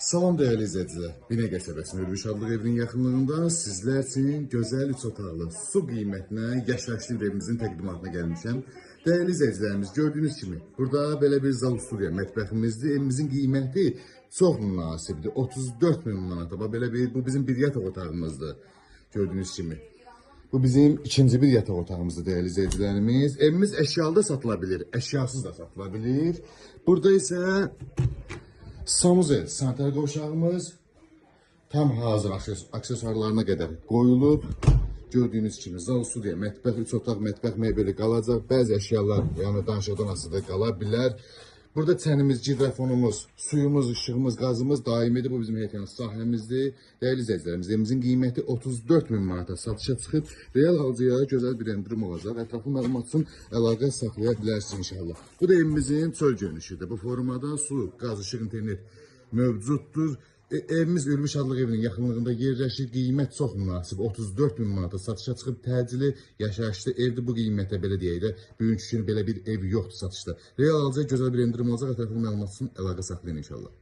Salam değerli izleyiciler. Binəqə qəsəbəsinin Ürgüp adlı evinin yaxınlığında sizlər üçün gözəl 3 otaqlı su qiymətinə yaşayışlı bir evimizin təqdimatına gəlmişəm. Değerli izleyicilerimiz, gördüğünüz kimi burada belə bir zal studiya mətbəximizdir. Evimizin qiyməti çox münasibdir. 34 min manata. Bu bizim bir yataq otağımızdır. Gördüğünüz kimi. Bu bizim ikinci bir yataq otağımızdır değerli izleyicilerimiz. Evimiz eşyalı da satılabilir, eşyasız da satılabilir. Burada ise samuzel sanitar qovşağımız tam hazır aksesuarlarına qədər qoyulub. Gördüyünüz kimi zal studiya, mətbəx, 3 otaq, mətbəx mebeli qalacaq. Bəzi əşyalar yəni danışıqdan asılı qala bilər. Burada çənimiz, gidrafonumuz, suyumuz, işığımız, qazımız daimidir. Bu bizim heyətyanı sahəmizdir. Değerli izləyicilərimiz, evimizin qiyməti 34 min manata satışa çıxıb. Real alıcıya gözəl bir endirim olacaq. Ətraflı məlumat üçün əlaqə saxlaya bilərsiniz inşallah. Bu da evimizin çöl görünüşüdür. Bu formada su, qaz, işıq, internet mövcuddur. Evimiz Ürgüp adlı evinin yaxınlığında yerləşir. Qiymət çox münasib. 34 min manata satışa çıxıb. Təcili yaşayışlı evdir. Bu qiymətə belə deyək də, bugünkü gün belə bir ev yoxdur satışda. Real alıcıya gözəl bir endirim olacaq. Ətraflı məlumat üçün əlaqə saxlayın inşallah.